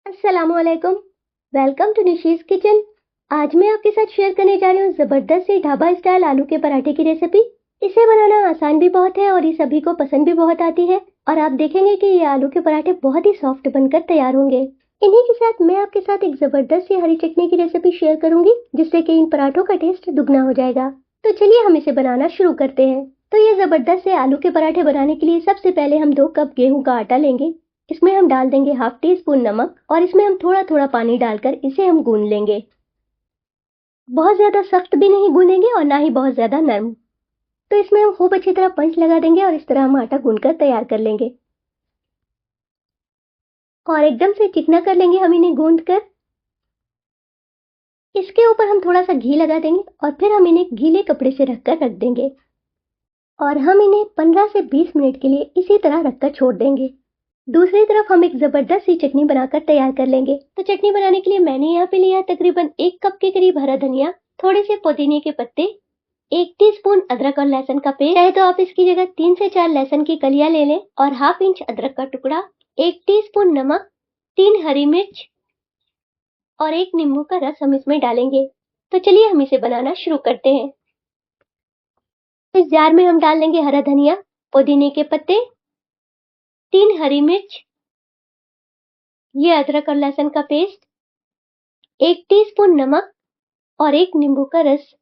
अस्सलामुअलैकुम। Welcome to Nishi's kitchen. आज मैं आपके साथ शेयर करने जा रही हूँ ज़बरदस्त सी ढाबा स्टाइल आलू के पराठे की रेसिपी। इसे बनाना आसान भी बहुत है और ये सभी को पसंद भी बहुत आती है और आप देखेंगे कि ये आलू के पराठे बहुत ही सॉफ्ट बनकर तैयार होंगे। इन्हीं के साथ मैं आपके साथ एक ज़बरदस्त सी हरी चटनी की रेसिपी शेयर करूंगी जिससे कि इन पराठों का टेस्ट दुगना हो जाएगा। तो चलिए हम इसे बनाना शुरू करते हैं। तो ये ज़बरदस्त से आलू के पराठे बनाने के लिए सबसे पहले हम 2 कप गेहूं का आटा लेंगे। इसमें हम डाल देंगे हाफ टी स्पून नमक और इसमें हम थोड़ा थोड़ा पानी डालकर इसे हम गूंद लेंगे। बहुत ज़्यादा सख्त भी नहीं गूंदेंगे और ना ही बहुत ज़्यादा नरम। तो इसमें हम खूब अच्छी तरह पंच लगा देंगे और इस तरह हम आटा गूंद कर तैयार कर लेंगे और एकदम से चिकना कर लेंगे हम इन्हें गूंद कर। इसके ऊपर हम थोड़ा सा घी लगा देंगे और फिर हम इन्हें गीले कपड़े से रखकर रख देंगे और हम इन्हें 15 से 20 मिनट के लिए इसी तरह रखकर छोड़ देंगे। दूसरी तरफ हम एक ज़बरदस्त सी चटनी बनाकर तैयार कर लेंगे। तो चटनी बनाने के लिए मैंने यहाँ पे लिया तकरीबन 1 कप के करीब हरा धनिया, थोड़े से पुदीने के पत्ते, 1 टीस्पून अदरक और लहसुन का पेस्ट, चाहे तो आप इसकी जगह 3 से 4 लहसुन की कलियां ले लें और हाफ इंच अदरक का टुकड़ा, 1 टीस्पून नमक, 3 हरी मिर्च और 1 नींबू का रस हम इसमें डालेंगे। तो चलिए हम इसे बनाना शुरू करते हैं। इस जार में हम डाल देंगे हरा धनिया, पुदीने के पत्ते, 3 हरी मिर्च, ये अदरक और लहसुन का पेस्ट, 1 टीस्पून नमक और 1 नींबू का रस।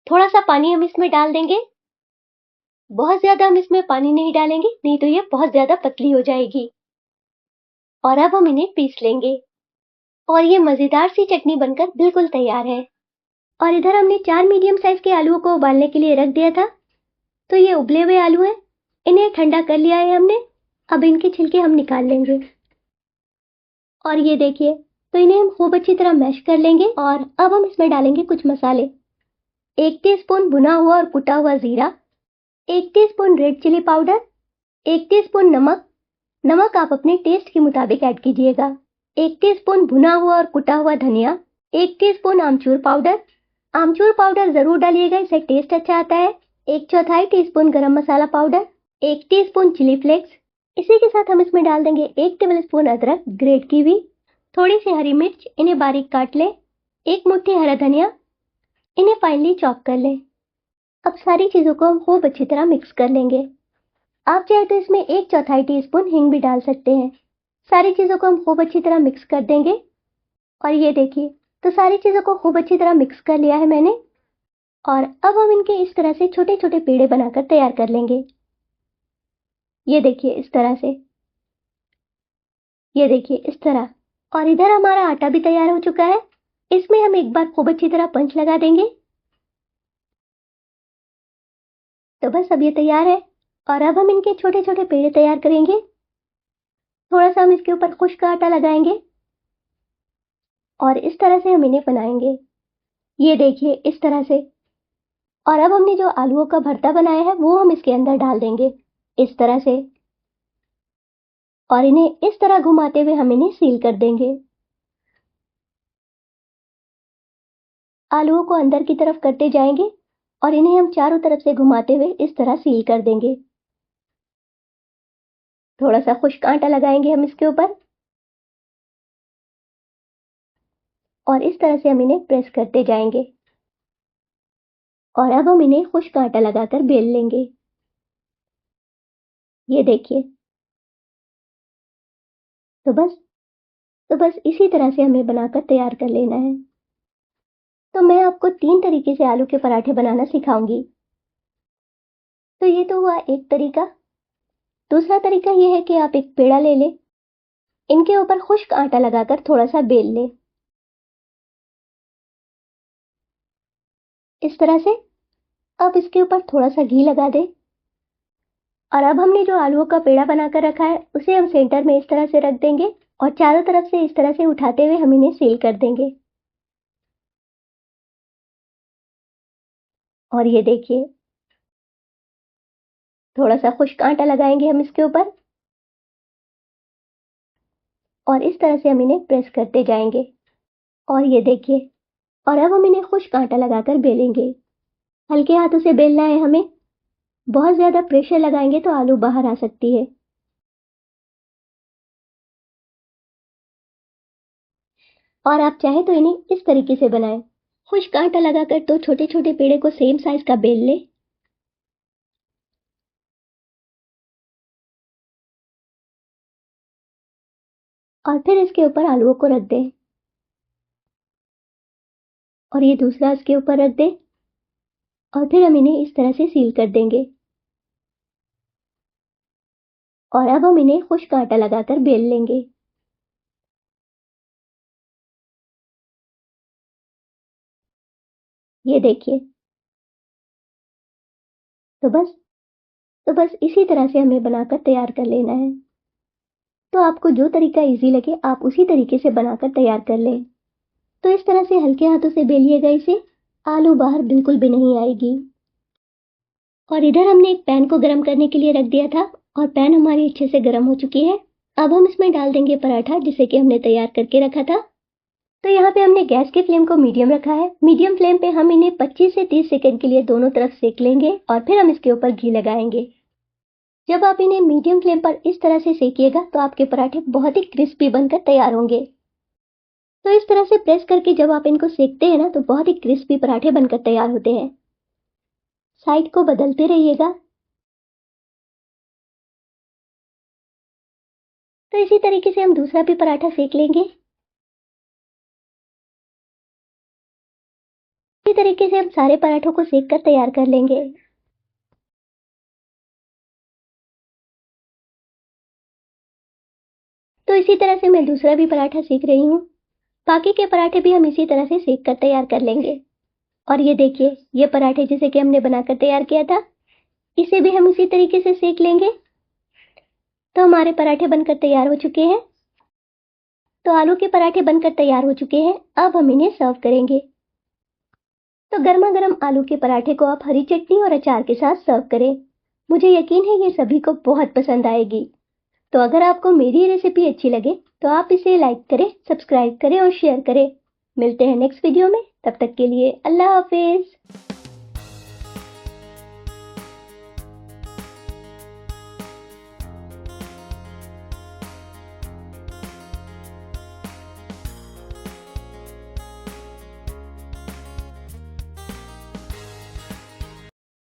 थोड़ा सा पानी हम इसमें डाल देंगे। बहुत ज्यादा हम इसमें पानी नहीं डालेंगे, नहीं तो ये बहुत ज्यादा पतली हो जाएगी। और अब हम इन्हें पीस लेंगे और ये मजेदार सी चटनी बनकर बिल्कुल तैयार है। और इधर हमने 4 मीडियम साइज के आलूओं को उबालने के लिए रख दिया था। तो ये उबले हुए आलू हैं, इन्हें ठंडा कर लिया है हमने। अब इनके छिलके हम निकाल लेंगे और ये देखिए, तो इन्हें हम खूब अच्छी तरह मैश कर लेंगे और अब हम इसमें डालेंगे कुछ मसाले। 1 टीस्पून भुना हुआ और कुटा हुआ जीरा, 1 teaspoon red chilli powder, 1 teaspoon नमक, नमक आप अपने टेस्ट के मुताबिक ऐड कीजिएगा, 1 टीस्पून भुना हुआ और कुटा हुआ धनिया, 1 टीस्पून आमचूर पाउडर, आमचूर पाउडर जरूर डालिएगा, इससे टेस्ट अच्छा आता है, 1/4 टीस्पून गरम मसाला पाउडर, 1 टीस्पून चिली फ्लेक्स। इसी के साथ हम इसमें डाल देंगे 1 टेबलस्पून अदरक ग्रेट की हुई, थोड़ी सी हरी मिर्च, इन्हें बारीक काट लें, 1 मुट्ठी हरा धनिया, इन्हें फाइनली चॉप कर लें। अब सारी चीज़ों को हम खूब अच्छी तरह मिक्स कर लेंगे। आप चाहे तो इसमें 1/4 टीस्पून हींग भी डाल सकते हैं। सारी चीज़ों को हम खूब अच्छी तरह मिक्स कर देंगे और ये देखिए, तो सारी चीज़ों को खूब अच्छी तरह मिक्स कर लिया है मैंने। और अब हम इनके इस तरह से छोटे छोटे पेड़े बनाकर तैयार कर लेंगे। ये देखिए इस तरह से, ये देखिए इस तरह। और इधर हमारा आटा भी तैयार हो चुका है। इसमें हम एक बार खूब अच्छी तरह पंच लगा देंगे। तो बस अब ये तैयार है और अब हम इनके छोटे छोटे पेड़े तैयार करेंगे। थोड़ा सा हम इसके ऊपर खुश्क आटा लगाएंगे और इस तरह से हम इन्हें बनाएंगे। ये देखिए इस तरह से। और अब हमने जो आलूओं का भरता बनाया है वो हम इसके अंदर डाल देंगे इस तरह से और इन्हें इस तरह घुमाते हुए हम इन्हें सील कर देंगे। आलूओं को अंदर की तरफ करते जाएंगे और इन्हें हम चारों तरफ से घुमाते हुए इस तरह सील कर देंगे। थोड़ा सा खुश्क आटा लगाएंगे हम इसके ऊपर और इस तरह से हम इन्हें प्रेस करते जाएंगे और अब हम इन्हें खुश्क आटा लगाकर बेल लेंगे। ये देखिए, तो बस इसी तरह से हमें बनाकर तैयार कर लेना है। तो मैं आपको 3 तरीके से आलू के पराठे बनाना सिखाऊंगी। तो ये तो हुआ एक तरीका। दूसरा तरीका ये है कि आप एक पेड़ा ले लें, इनके ऊपर खुश्क आटा लगाकर थोड़ा सा बेल लें इस तरह से। अब इसके ऊपर थोड़ा सा घी लगा दें और अब हमने जो आलूओं का पेड़ा बनाकर रखा है उसे हम सेंटर में इस तरह से रख देंगे और चारों तरफ से इस तरह से उठाते हुए हम इन्हें सील कर देंगे। और ये देखिए, थोड़ा सा खुश्क आटा लगाएंगे हम इसके ऊपर और इस तरह से हम इन्हें प्रेस करते जाएंगे। और ये देखिए, और अब हम इन्हें खुश्क आटा लगाकर बेलेंगे। हल्के हाथों से बेलना है हमें। बहुत ज़्यादा प्रेशर लगाएंगे तो आलू बाहर आ सकती है। और आप चाहे तो इन्हें इस तरीके से बनाएं। खुश्क आटा लगाकर 2 छोटे-छोटे पेड़े को सेम साइज का बेल लें। और फिर इसके ऊपर आलूओं को रख दें। और ये दूसरा इसके ऊपर रख दें। और फिर हम इन्हें इस तरह से सील कर देंगे। और अब हम इन्हें खुश्क आटा लगाकर बेल लेंगे। ये देखिए। तो बस इसी तरह से हमें बनाकर तैयार कर लेना है। तो आपको जो तरीका इजी लगे आप उसी तरीके से बनाकर तैयार कर लें। तो इस तरह से हल्के हाथों से बेलिएगा इसे, आलू बाहर बिल्कुल भी नहीं आएगी। और इधर हमने एक पैन को गर्म करने के लिए रख दिया था और पैन हमारी अच्छे से गर्म हो चुकी है। अब हम इसमें डाल देंगे पराठा जिसे कि हमने तैयार करके रखा था। तो यहाँ पे हमने गैस के फ्लेम को मीडियम रखा है। मीडियम फ्लेम पे हम इन्हें 25 से 30 सेकंड के लिए दोनों तरफ सेक लेंगे और फिर हम इसके ऊपर घी लगाएंगे। जब आप इन्हें मीडियम फ्लेम पर इस तरह से सेकिएगा तो आपके पराठे बहुत ही क्रिस्पी बनकर तैयार होंगे। तो इस तरह से प्रेस करके जब आप इनको सेकते हैं ना तो बहुत ही क्रिस्पी पराठे बनकर तैयार होते हैं। साइड को बदलते रहिएगा। तो इसी तरीके से हम दूसरा भी पराठा सेक लेंगे। इसी तरीके से हम सारे पराठों को सेक कर तैयार कर लेंगे। तो इसी तरह से मैं दूसरा भी पराठा सेक रही हूँ। बाकी के पराठे भी हम इसी तरह से सेक कर तैयार कर लेंगे। और ये देखिए, ये पराठे जिसे कि हमने बनाकर तैयार किया था, इसे भी हम इसी तरीके से सेक लेंगे। तो हमारे पराठे बनकर तैयार हो चुके हैं। तो आलू के पराठे बनकर तैयार हो चुके हैं। अब हम इन्हें सर्व करेंगे। तो गर्मा गर्म आलू के पराठे को आप हरी चटनी और अचार के साथ सर्व करें। मुझे यकीन है ये सभी को बहुत पसंद आएगी। तो अगर आपको मेरी रेसिपी अच्छी लगे तो आप इसे लाइक करें, सब्सक्राइब करें और शेयर करें। मिलते हैं नेक्स्ट वीडियो में। तब तक के लिए अल्लाह हाफिज।